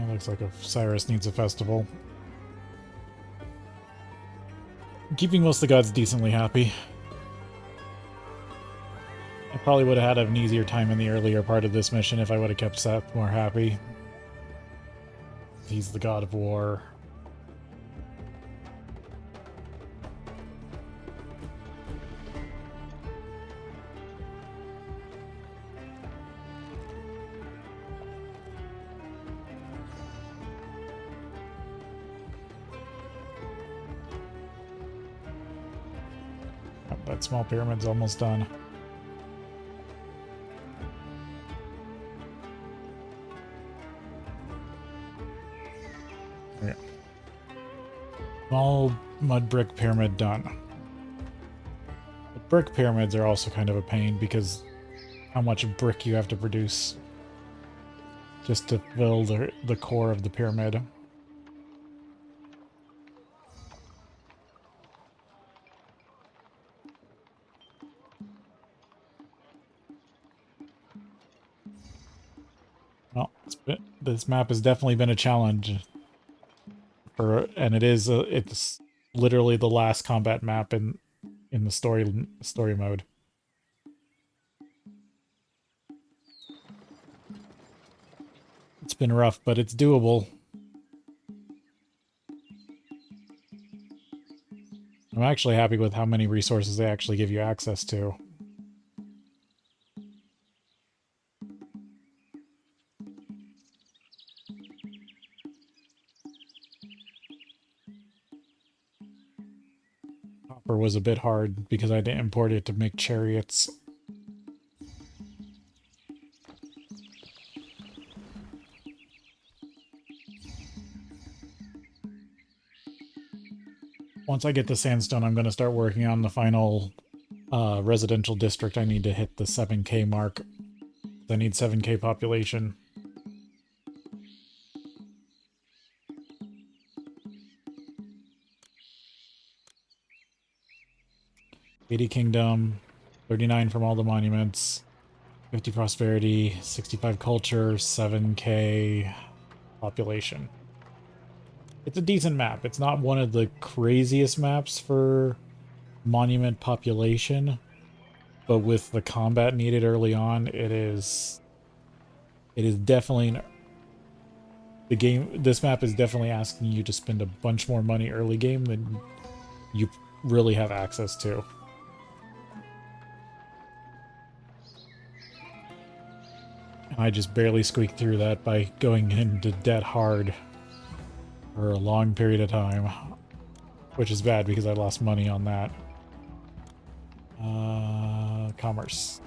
It looks like Cyrus needs a festival. Keeping most of the gods decently happy. I probably would have had an easier time in the earlier part of this mission if I would have kept Seth more happy. He's the god of war. Oh, that small pyramid's almost done. Yeah. Small mud brick pyramid done. The brick pyramids are also kind of a pain because how much brick you have to produce just to fill the core of the pyramid. Well, this map has definitely been a challenge, and it's literally the last combat map in the story mode. It's been rough, but it's doable. I'm actually happy with how many resources they actually give you access to. Copper was a bit hard because I didn't import it to make chariots. Once I get the sandstone, I'm going to start working on the final residential district. I need to hit the 7K mark. I need 7K population. $80 kingdom, 39 from all the monuments, 50 prosperity, 65 culture, 7K population. It's a decent map. It's not one of the craziest maps for monument population, but with the combat needed early on, it is definitely the game. This map is definitely asking you to spend a bunch more money early game than you really have access to. I just barely squeaked through that by going into debt hard for a long period of time, which is bad because I lost money on that. Commerce.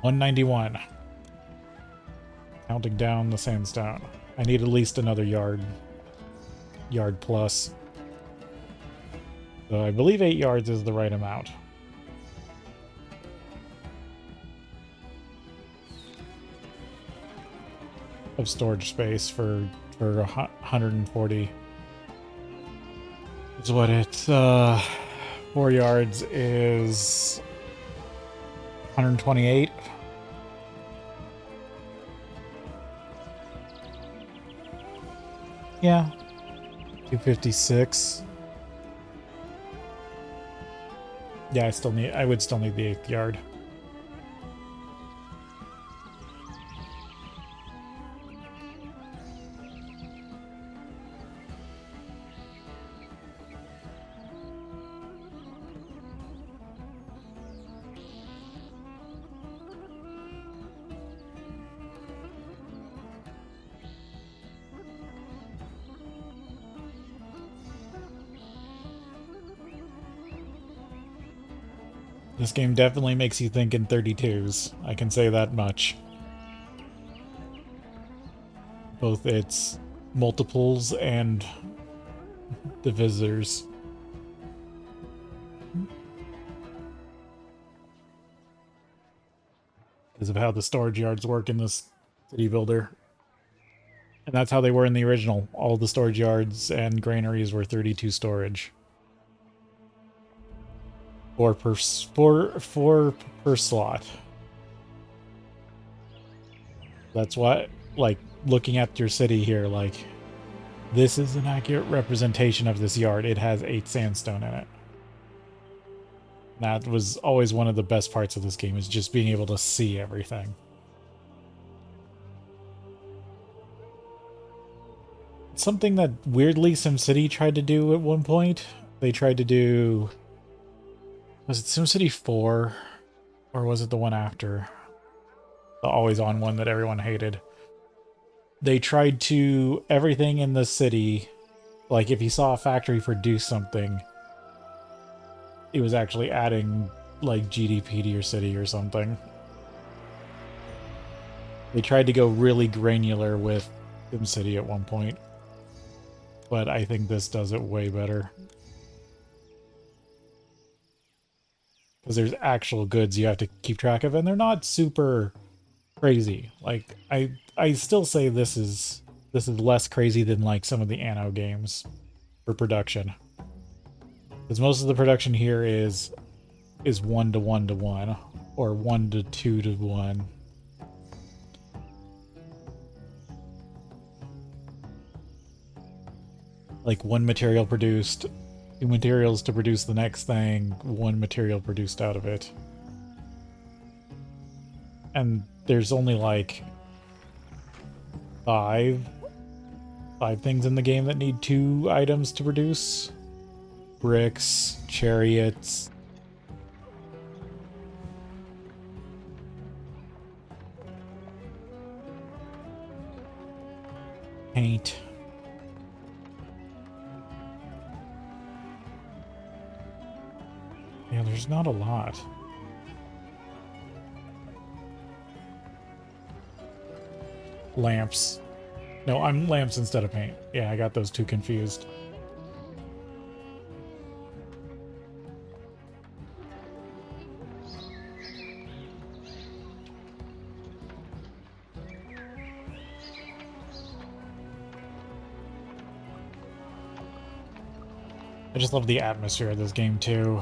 191. Counting down the sandstone. I need at least another yard plus. So I believe 8 yards is the right amount. Of storage space for 140. Is what it's 4 yards is 128. Yeah. 256. Yeah, I would still need the 8th yard. This game definitely makes you think in 32s. I can say that much. Both its multiples and the visitors. Because of how the storage yards work in this city builder. And that's how they were in the original. All the storage yards and granaries were 32 storage. 4 per slot. That's why, like, looking at your city here, like, this is an accurate representation of this yard. It has 8 sandstone in it. That was always one of the best parts of this game, is just being able to see everything. Something that weirdly SimCity tried to do at one point. They tried to do... Was it SimCity 4? Or was it the one after? The always on one that everyone hated. They tried to... Everything in the city... Like, if you saw a factory produce something, it was actually adding, like, GDP to your city or something. They tried to go really granular with SimCity at one point. But I think this does it way better. Because there's actual goods you have to keep track of, and they're not super crazy. Like, I still say this is less crazy than, like, some of the Anno games for production. Because most of the production here is 1 to 1 to 1, or 1 to 2 to 1. Like, one material produced, 2 materials to produce the next thing, 1 material produced out of it. And there's only like 5 things in the game that need 2 items to produce. Bricks, chariots, paint. Yeah, there's not a lot. Lamps. No, I'm lamps instead of paint. Yeah, I got those two confused. I just love the atmosphere of this game too.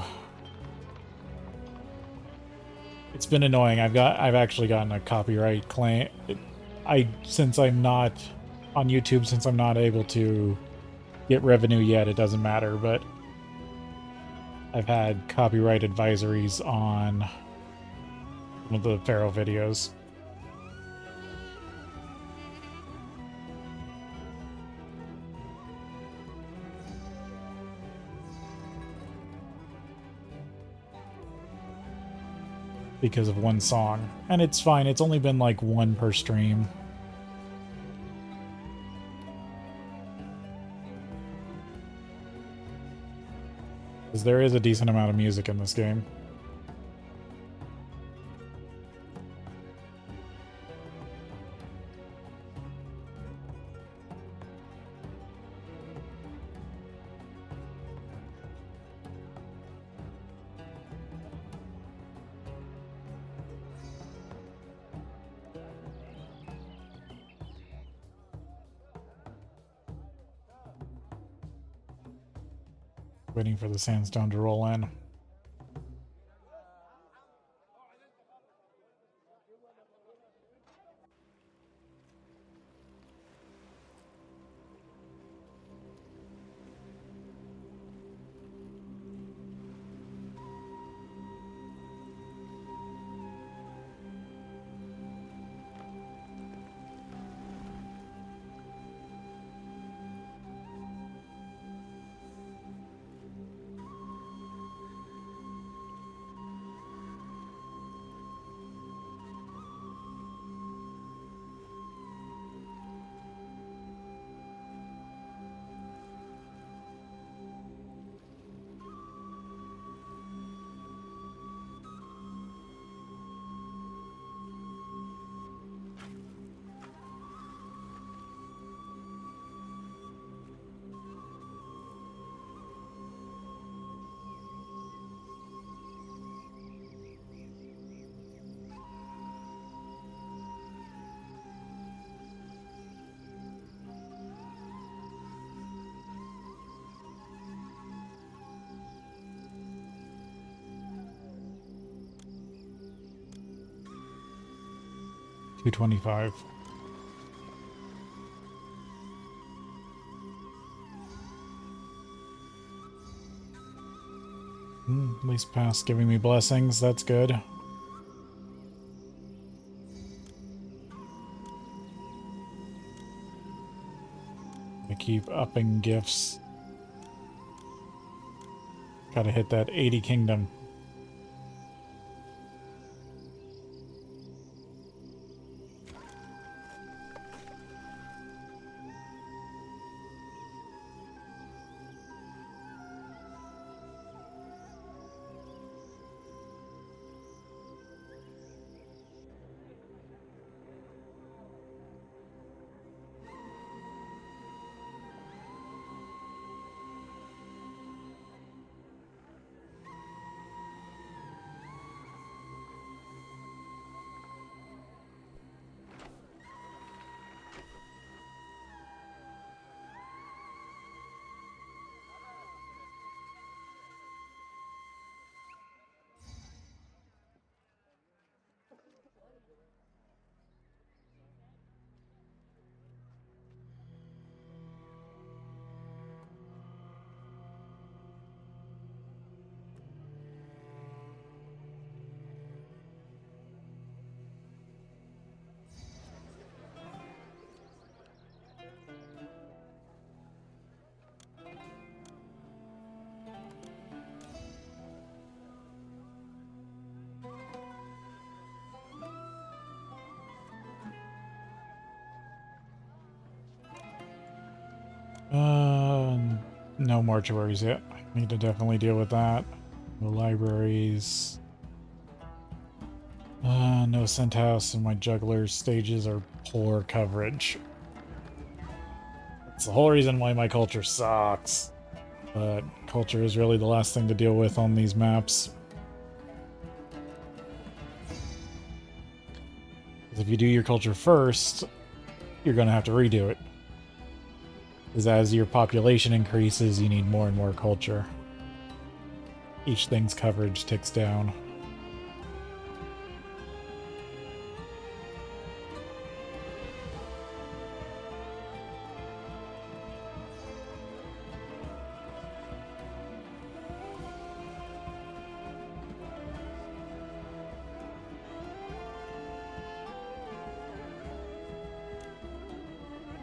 It's been annoying. I've actually gotten a copyright claim. Since I'm not on YouTube, since I'm not able to get revenue yet, it doesn't matter, but I've had copyright advisories on one of the Pharaoh videos. Because of one song. And it's fine, it's only been like 1 per stream. Because there is a decent amount of music in this game. Waiting for the sandstone to roll in. $225. At least past giving me blessings, that's good. I keep upping gifts. Gotta hit that 80 kingdom. No mortuaries yet. I need to definitely deal with that. No libraries. No scent house, and my juggler's stages are poor coverage. That's the whole reason why my culture sucks. But culture is really the last thing to deal with on these maps. Because if you do your culture first, you're going to have to redo it. Because as your population increases, you need more and more culture. Each thing's coverage ticks down.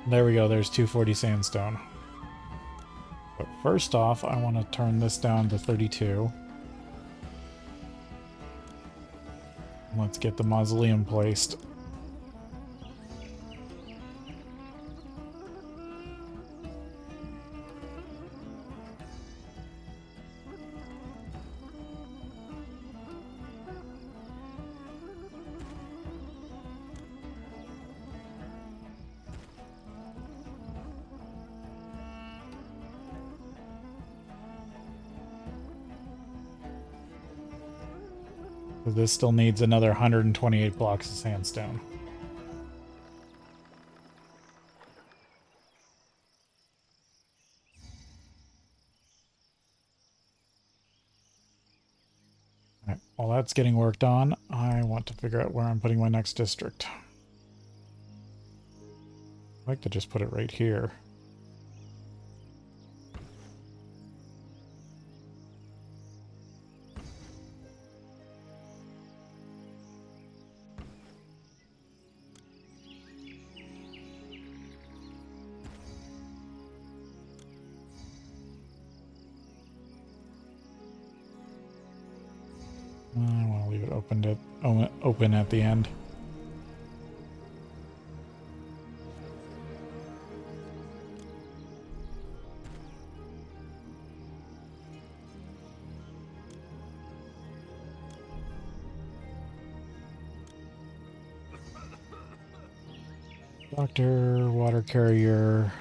There we go, there's 240 sandstone. But first off, I want to turn this down to 32. Let's get the mausoleum placed. This still needs another 128 blocks of sandstone. Alright, while that's getting worked on, I want to figure out where I'm putting my next district. I'd like to just put it right here. I want to leave it open at the end. Doctor, water carrier.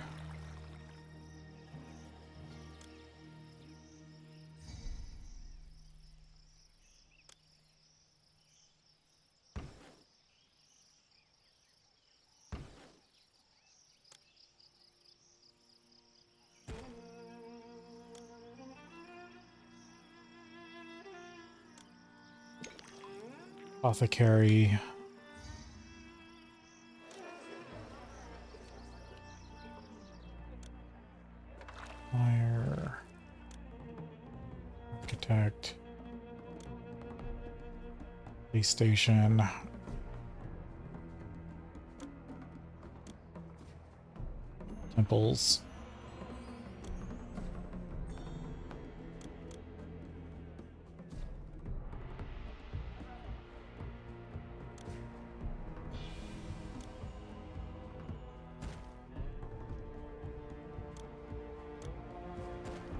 Apothecary. Architect. Police station. Temples.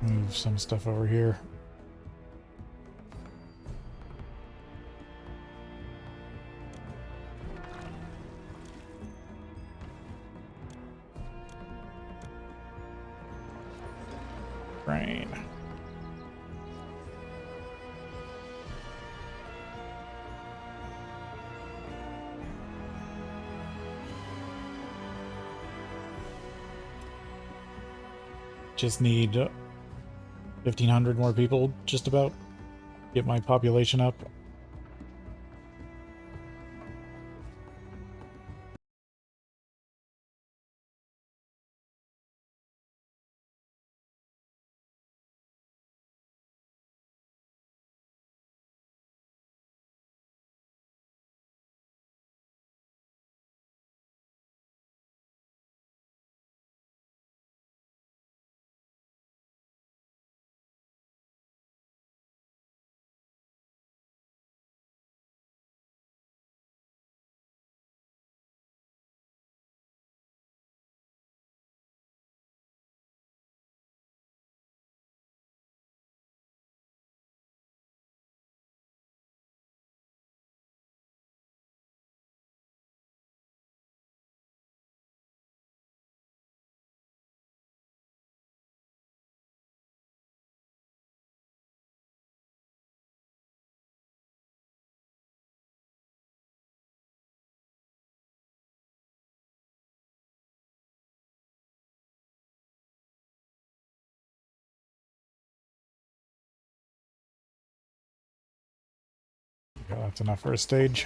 Move some stuff over here. Rain. Just need 1,500 more people, just about. Get my population up. Okay, that's enough for a stage.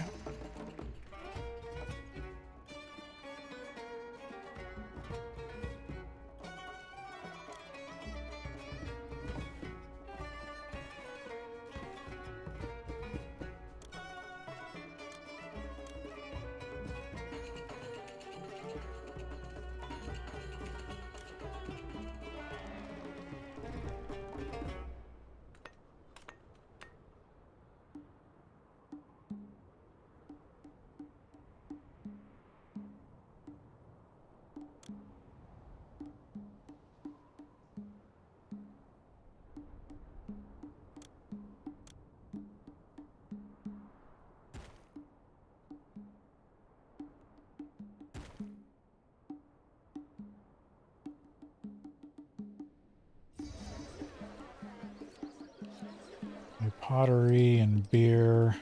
Pottery and beer.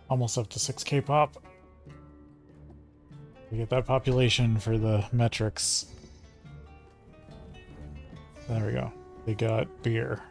Almost up to 6K pop. We get that population for the metrics. There we go. They got beer.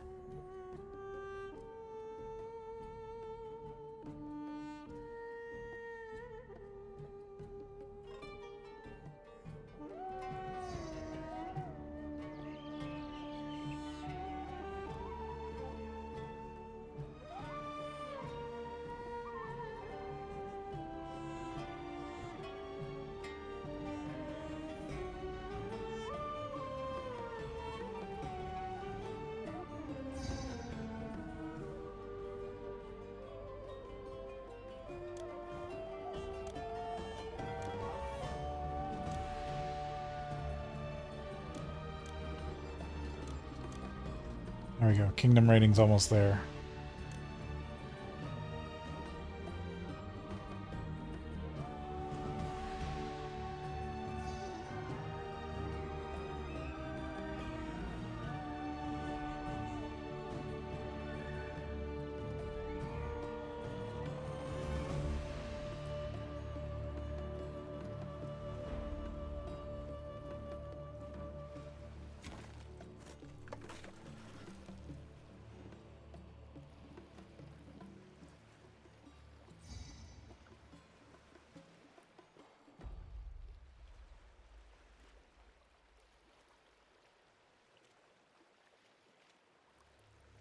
There we go. Kingdom rating's almost there.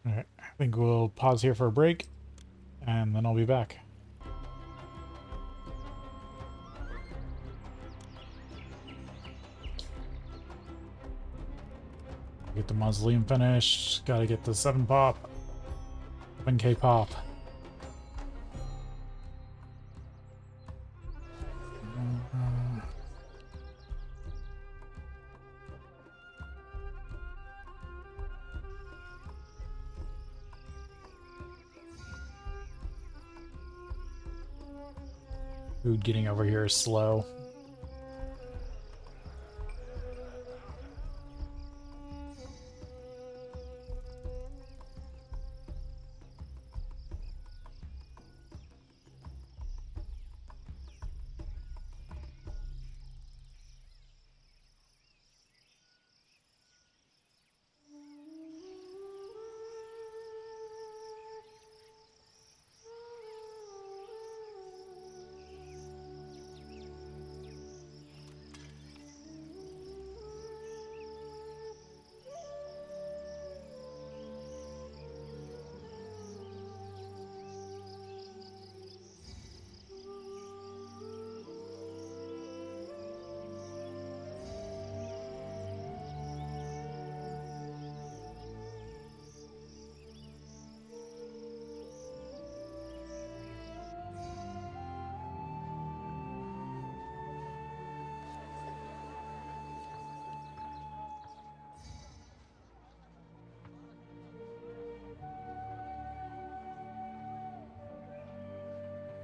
Alright, I think we'll pause here for a break, and then I'll be back. Get the mausoleum finished, gotta get the 7 pop. 7k pop. Food getting over here is slow.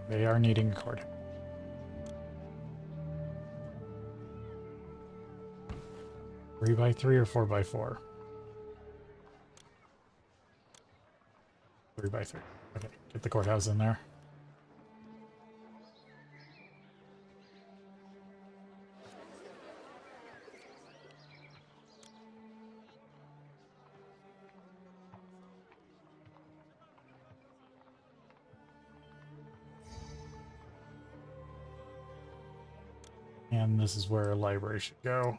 They are needing a cord. Three by 3 or 4 by 4? 3 by 3. Okay, get the courthouse in there. And this is where a library should go.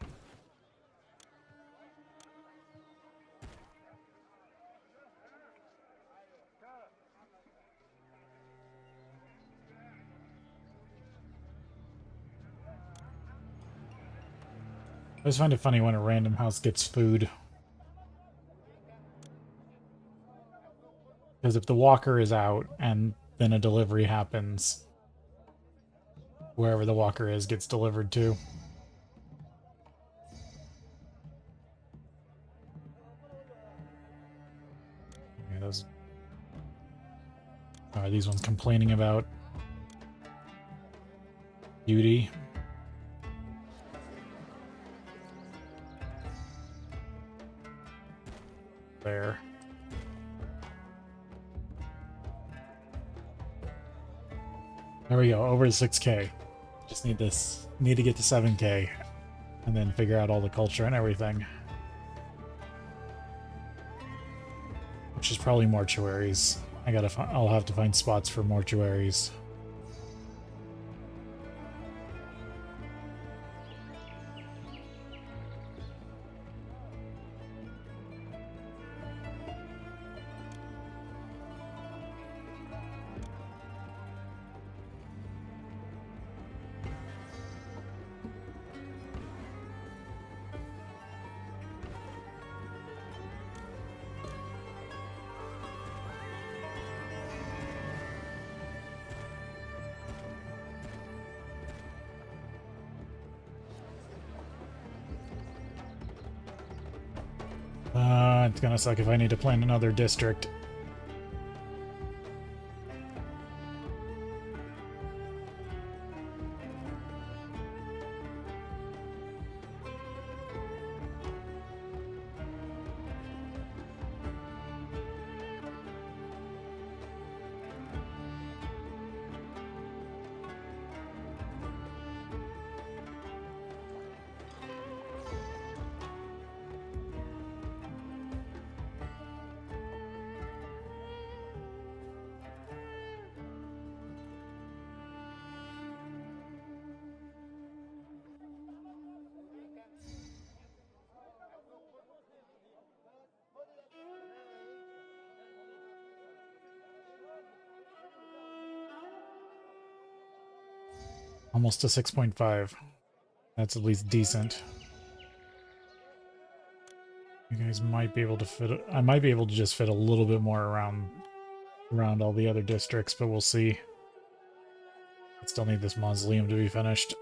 I always find it funny when a random house gets food. Because if the walker is out and then a delivery happens, wherever the walker is gets delivered to. Yeah, those. Are these ones complaining about beauty? There. There we go, over to 6k. Just need this. Need to get to 7k. And then figure out all the culture and everything. Which is probably mortuaries. I'll have to find spots for mortuaries. It's gonna suck if I need to plan another district. Almost a 6.5. That's at least decent. You guys might be able to fit I might be able to just fit a little bit more around all the other districts, but we'll see. I still need this mausoleum to be finished.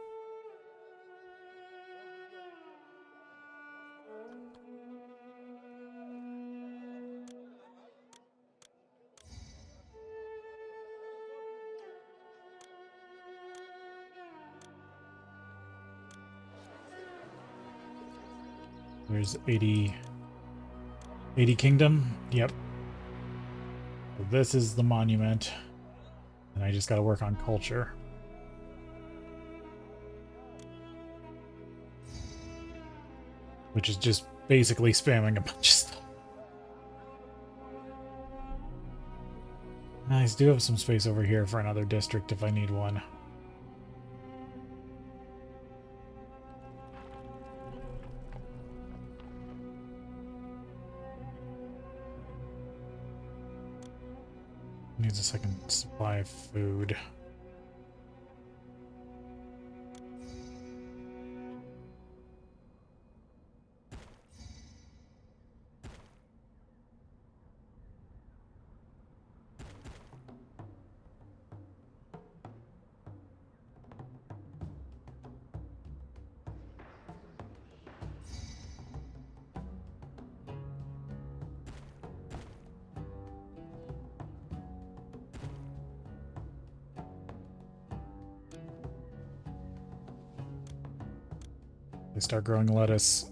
There's 80 Kingdom. Yep. So this is the monument. And I just got to work on culture. Which is just basically spamming a bunch of stuff. I do have some space over here for another district if I need one. Needs a second supply of food. They start growing lettuce.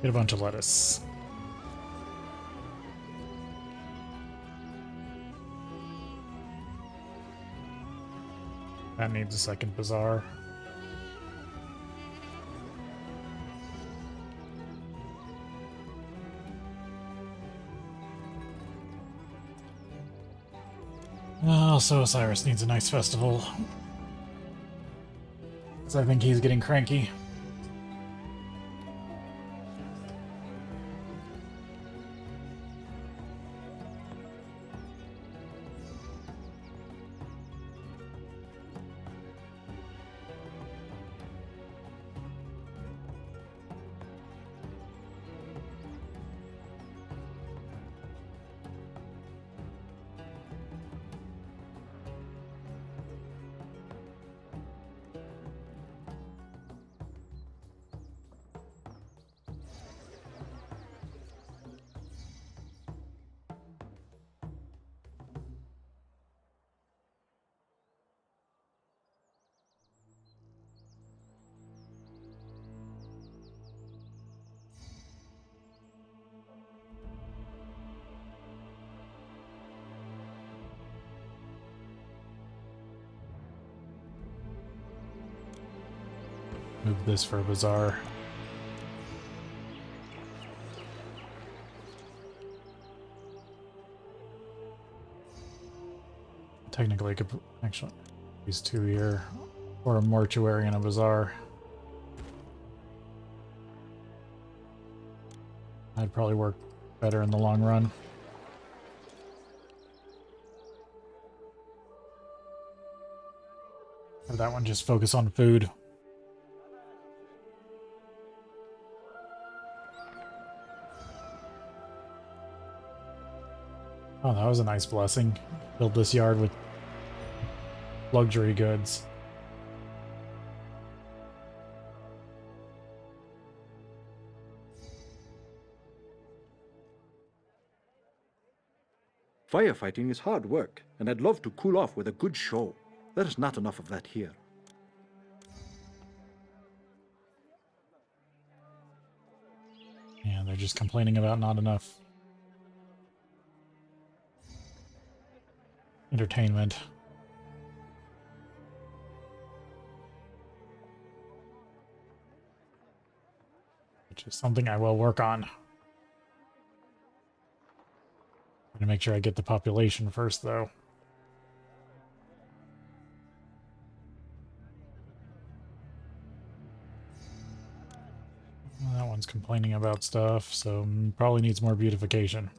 Get a bunch of lettuce. That needs a second bazaar. Also, Osiris needs a nice festival. Because I think he's getting cranky. Move this for a bazaar. Technically, I could actually use 2 here, or a mortuary and a bazaar. That'd probably work better in the long run. Have that one just focus on food. Oh, that was a nice blessing. Build this yard with luxury goods. Firefighting is hard work, and I'd love to cool off with a good show. There's not enough of that here. Yeah, they're just complaining about not enough entertainment. Which is something I will work on. I'm gonna make sure I get the population first, though. Well, that one's complaining about stuff, so probably needs more beautification.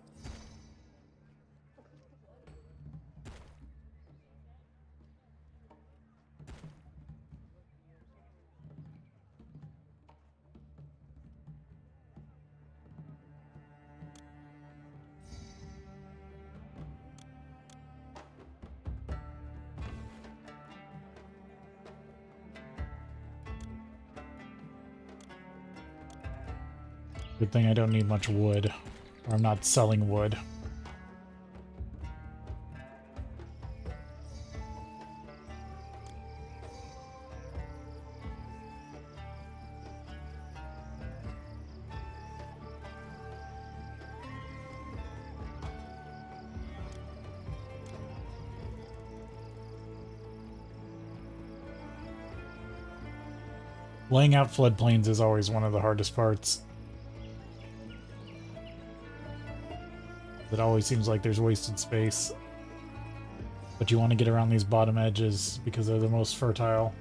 Good thing I don't need much wood, or I'm not selling wood. Laying out floodplains is always one of the hardest parts. It always seems like there's wasted space. But you want to get around these bottom edges because they're the most fertile.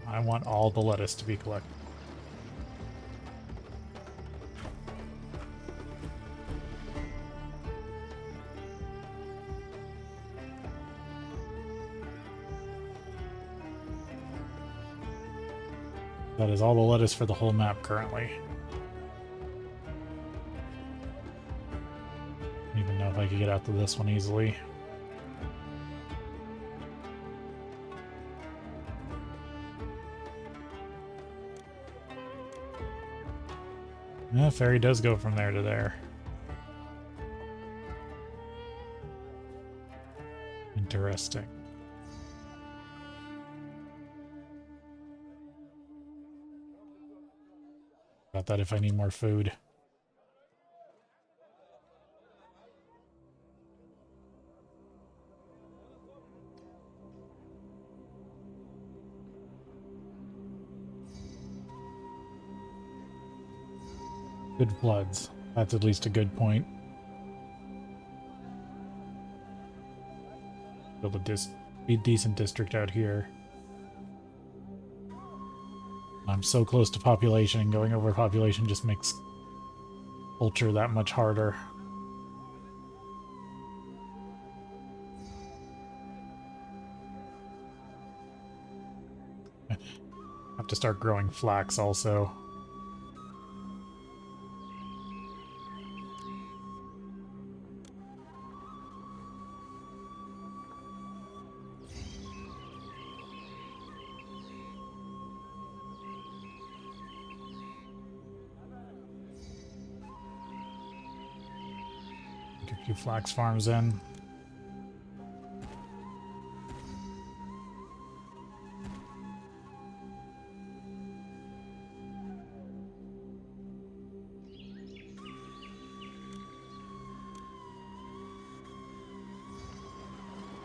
I want all the lettuce to be collected. That is all the lettuce for the whole map currently. I don't even know if I could get out to this one easily. Yeah, ferry does go from there to there. Interesting. About that if I need more food. Good floods. That's at least a good point. Build a decent district out here. I'm so close to population, and going over population just makes culture that much harder. Have to start growing flax also. Get a few flax farms in.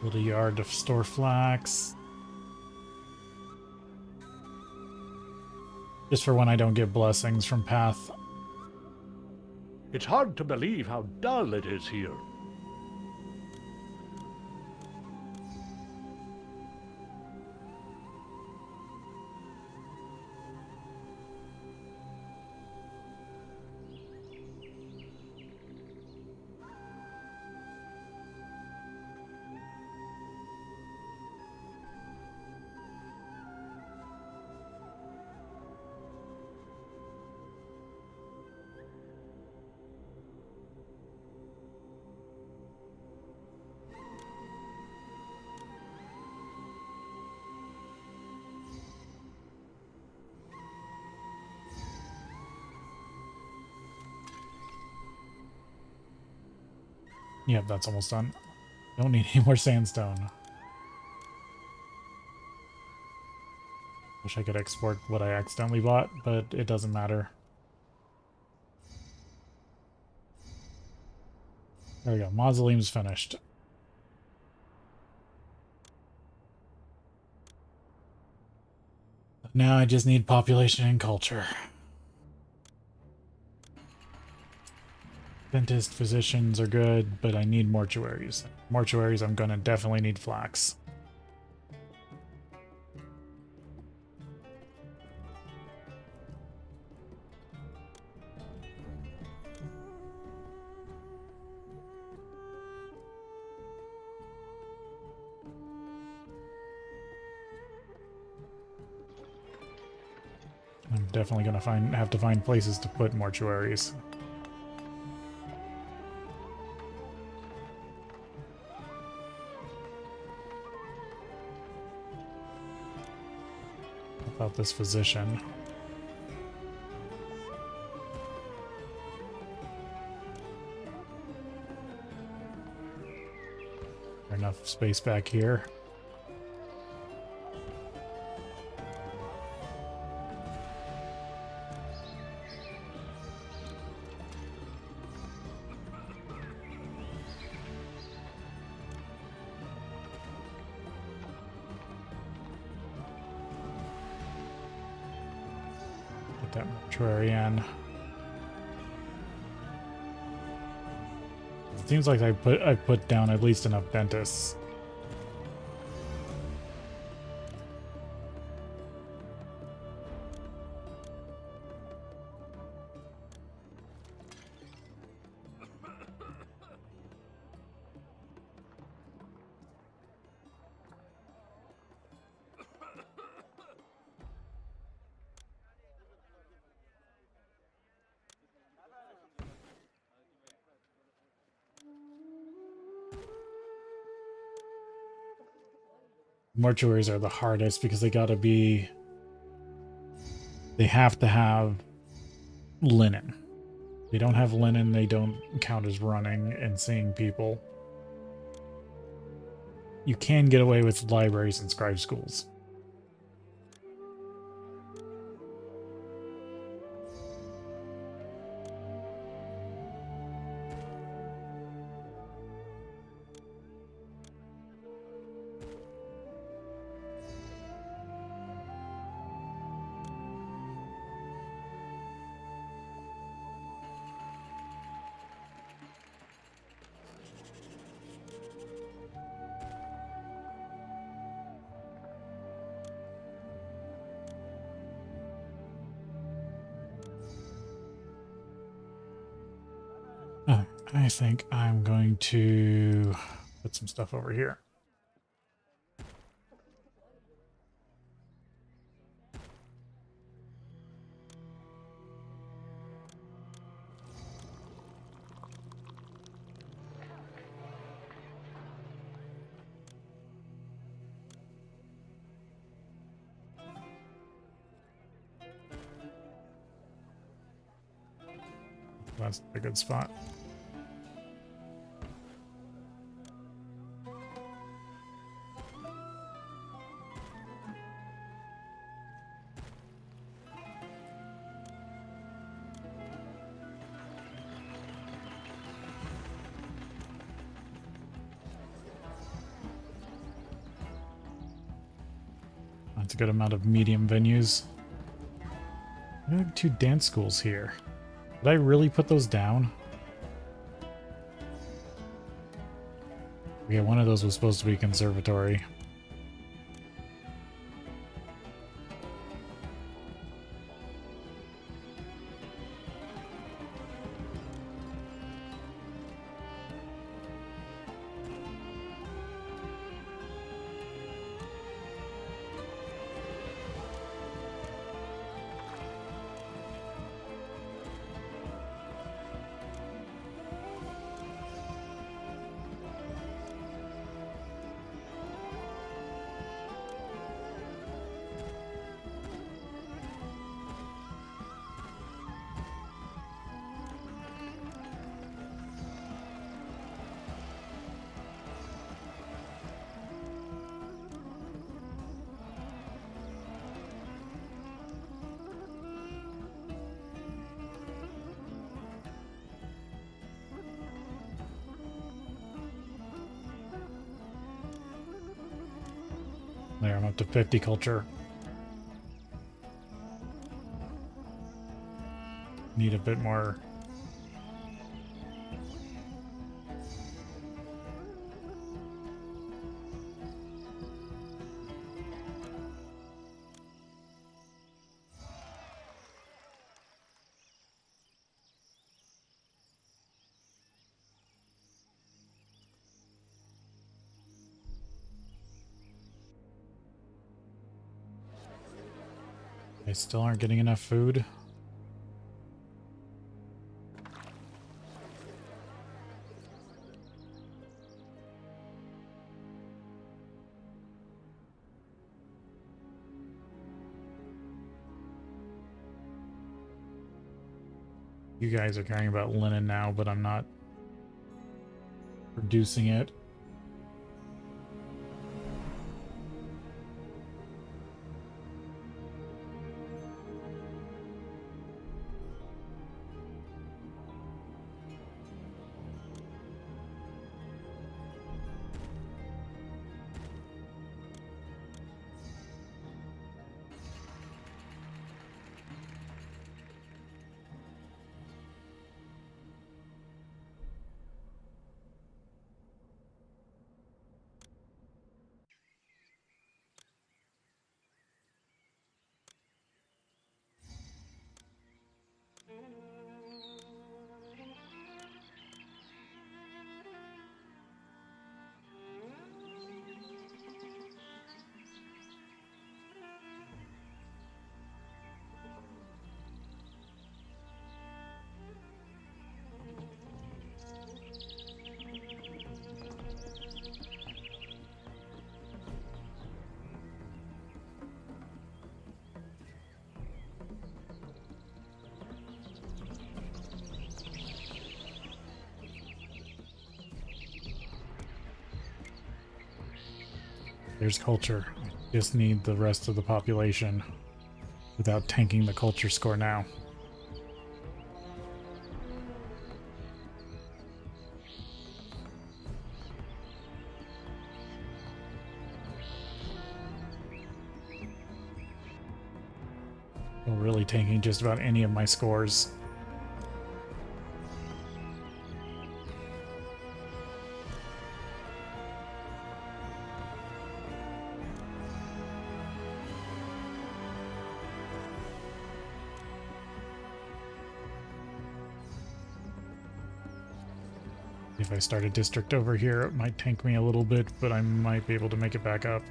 Build a yard to store flax. Just for when I don't get blessings from Path. It's hard to believe how dull it is here. Yep, that's almost done. Don't need any more sandstone. Wish I could export what I accidentally bought, but it doesn't matter. There we go. Mausoleum's finished. Now I just need population and culture. Dentist, physicians are good, but I need mortuaries. Mortuaries, I'm gonna definitely need flax. I'm definitely gonna have to find places to put mortuaries. About this physician. Enough space back here. Get that mortuary in. It seems like I put down at least enough dentists. Mortuaries are the hardest because they have to have linen. If they don't have linen, they don't count as running and seeing people. You can get away with libraries and scribe schools. Oh, I think I'm going to put some stuff over here. That's a good spot. That's a good amount of medium venues. I have 2 dance schools here. Did I really put those down? Yeah, one of those was supposed to be conservatory. There, I'm up to 50 culture. Need a bit more. I still aren't getting enough food. You guys are caring about linen now, but I'm not producing it. There's culture. I just need the rest of the population without tanking the culture score now. Well, really tanking just about any of my scores. If I start a district over here, it might tank me a little bit, but I might be able to make it back up.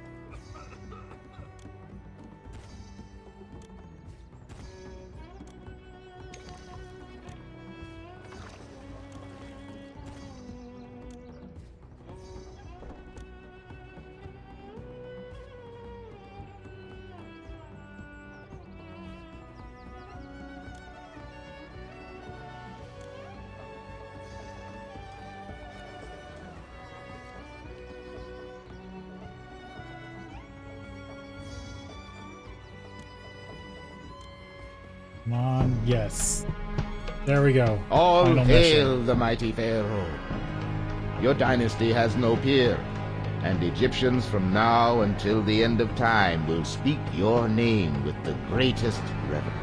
Come on, yes. There we go. All Final hail mission. the mighty Pharaoh. Your dynasty has no peer. and Egyptians from now until the end of time will speak your name with the greatest reverence.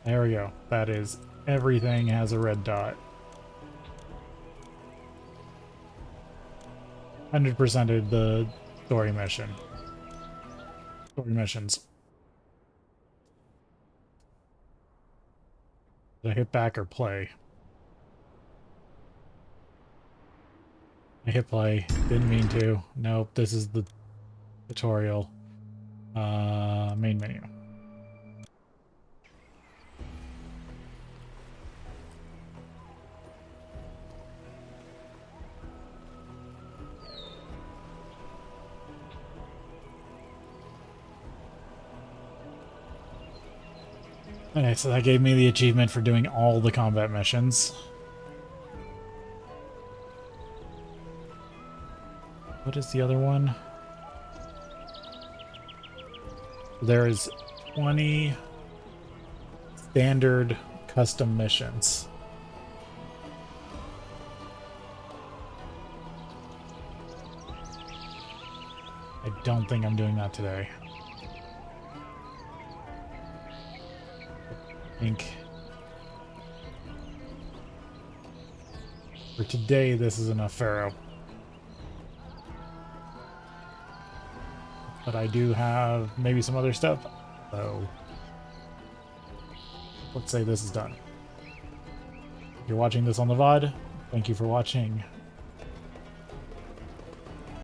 There we go. That is everything has a red dot. 100%ed the story mission. Story missions. Did I hit back or play? I hit play. Didn't mean to. Nope, this is the tutorial. Main menu. Okay, so that gave me the achievement for doing all the combat missions. What is the other one? There is 20 standard custom missions. I don't think I'm doing that today. I think for today this is enough Pharaoh. But I do have maybe some other stuff, so let's say this is done. If you're watching this on the VOD, thank you for watching.